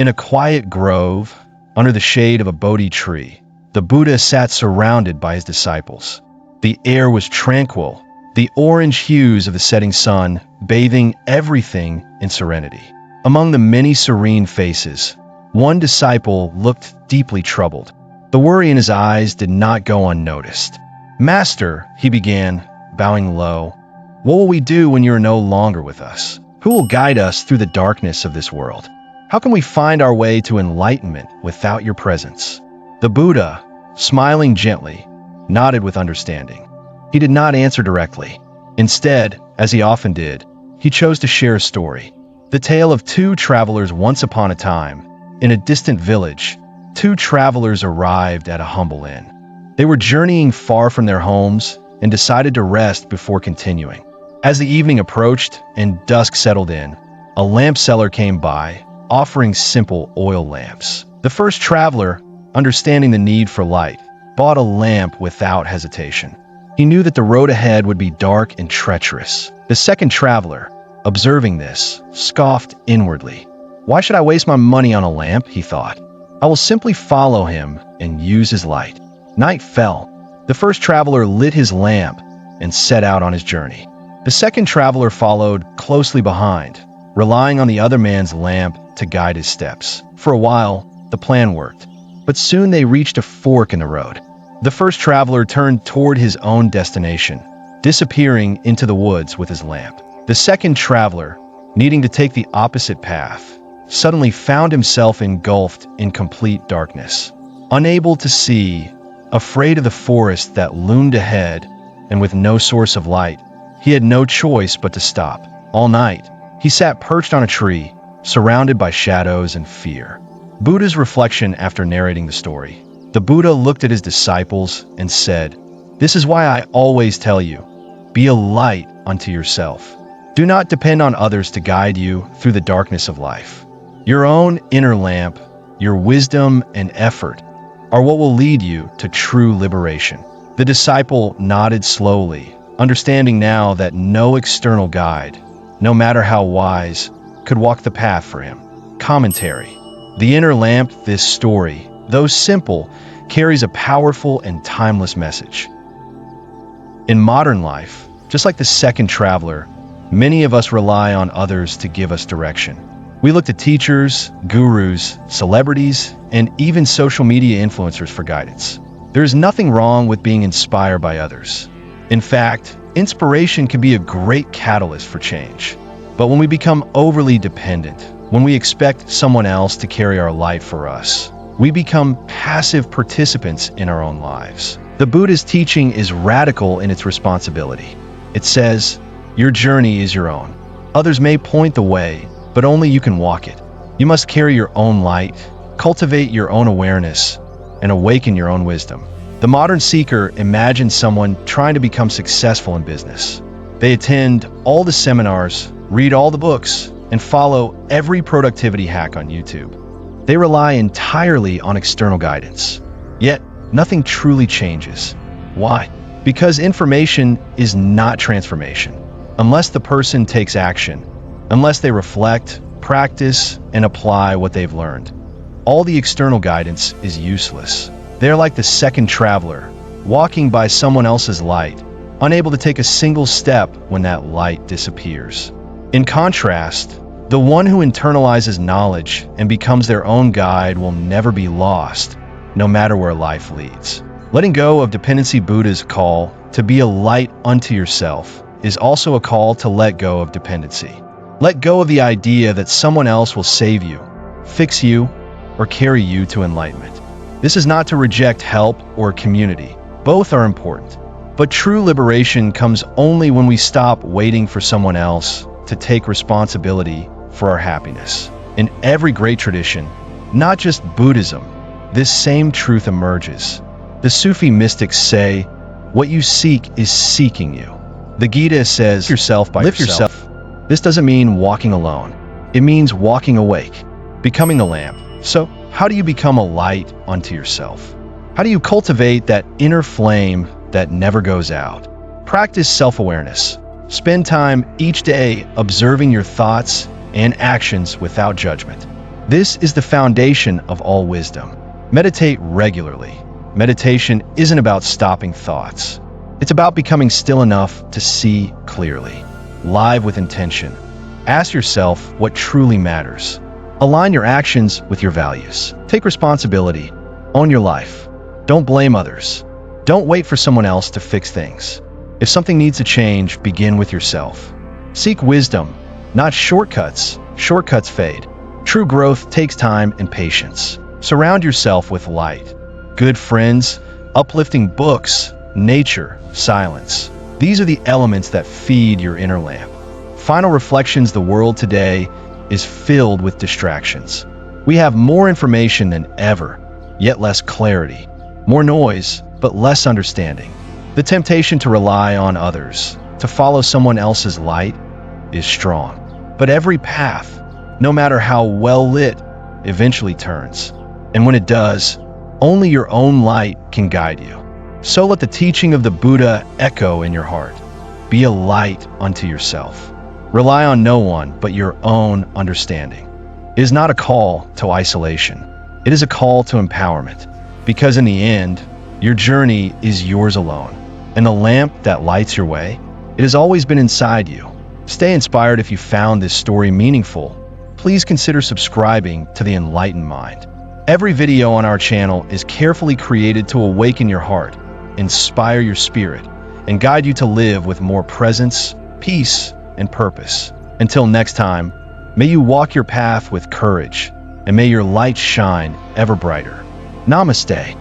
In a quiet grove, under the shade of a Bodhi tree, the Buddha sat surrounded by his disciples. The air was tranquil, the orange hues of the setting sun bathing everything in serenity. Among the many serene faces, one disciple looked deeply troubled. The worry in his eyes did not go unnoticed. "Master," he began, bowing low, "what will we do when you are no longer with us? Who will guide us through the darkness of this world? How can we find our way to enlightenment without your presence?" The Buddha, smiling gently, nodded with understanding. He did not answer directly. Instead, as he often did, he chose to share a story. The tale of two travelers. Once upon a time, in a distant village, two travelers arrived at a humble inn. They were journeying far from their homes and decided to rest before continuing. As the evening approached and dusk settled in, a lamp seller came by, offering simple oil lamps. The first traveler, understanding the need for light, bought a lamp without hesitation. He knew that the road ahead would be dark and treacherous. The second traveler, observing this, scoffed inwardly. "Why should I waste my money on a lamp?" he thought. "I will simply follow him and use his light." Night fell. The first traveler lit his lamp and set out on his journey. The second traveler followed closely behind, relying on the other man's lamp to guide his steps. For a while, the plan worked, but soon they reached a fork in the road. The first traveler turned toward his own destination, disappearing into the woods with his lamp. The second traveler, needing to take the opposite path, suddenly found himself engulfed in complete darkness. Unable to see, afraid of the forest that loomed ahead, and with no source of light, he had no choice but to stop. All night, he sat perched on a tree, surrounded by shadows and fear. Buddha's reflection after narrating the story. The Buddha looked at his disciples and said, "This is why I always tell you, be a light unto yourself. Do not depend on others to guide you through the darkness of life. Your own inner lamp, your wisdom and effort are what will lead you to true liberation." The disciple nodded slowly, understanding now that no external guide, no matter how wise, could walk the path for him. Commentary. The inner lamp, this story, though simple, carries a powerful and timeless message. In modern life, just like the second traveler, many of us rely on others to give us direction. We look to teachers, gurus, celebrities, and even social media influencers for guidance. There is nothing wrong with being inspired by others. In fact, inspiration can be a great catalyst for change. But when we become overly dependent, when we expect someone else to carry our light for us, we become passive participants in our own lives. The Buddha's teaching is radical in its responsibility. It says, your journey is your own. Others may point the way, but only you can walk it. You must carry your own light, cultivate your own awareness, and awaken your own wisdom. The modern seeker imagines someone trying to become successful in business. They attend all the seminars, read all the books, and follow every productivity hack on YouTube. They rely entirely on external guidance. Yet, nothing truly changes. Why? Because information is not transformation. Unless the person takes action, unless they reflect, practice, and apply what they've learned, all the external guidance is useless. They're like the second traveler, walking by someone else's light, unable to take a single step when that light disappears. In contrast, the one who internalizes knowledge and becomes their own guide will never be lost, no matter where life leads. Letting go of dependency. Buddha's call to be a light unto yourself is also a call to let go of dependency. Let go of the idea that someone else will save you, fix you, or carry you to enlightenment. This is not to reject help or community. Both are important. But true liberation comes only when we stop waiting for someone else to take responsibility for our happiness. In every great tradition, not just Buddhism, this same truth emerges. The Sufi mystics say, what you seek is seeking you. The Gita says, lift yourself. This doesn't mean walking alone. It means walking awake, becoming the lamp. So, how do you become a light unto yourself? How do you cultivate that inner flame that never goes out? Practice self-awareness. Spend time each day observing your thoughts and actions without judgment. This is the foundation of all wisdom. Meditate regularly. Meditation isn't about stopping thoughts. It's about becoming still enough to see clearly. Live with intention. Ask yourself what truly matters. Align your actions with your values. Take responsibility. Own your life. Don't blame others. Don't wait for someone else to fix things. If something needs to change, begin with yourself. Seek wisdom, not shortcuts. Shortcuts fade. True growth takes time and patience. Surround yourself with light, good friends, uplifting books, nature, silence. These are the elements that feed your inner lamp. Final reflections: the world today is filled with distractions. We have more information than ever, yet less clarity. More noise, but less understanding. The temptation to rely on others, to follow someone else's light, is strong. But every path, no matter how well lit, eventually turns. And when it does, only your own light can guide you. So let the teaching of the Buddha echo in your heart. Be a light unto yourself. Rely on no one but your own understanding. It is not a call to isolation. It is a call to empowerment. Because in the end, your journey is yours alone. And the lamp that lights your way, it has always been inside you. Stay inspired. If you found this story meaningful, please consider subscribing to the Enlightened Mind. Every video on our channel is carefully created to awaken your heart, inspire your spirit, and guide you to live with more presence, peace, and purpose. Until next time, may you walk your path with courage, and may your light shine ever brighter. Namaste.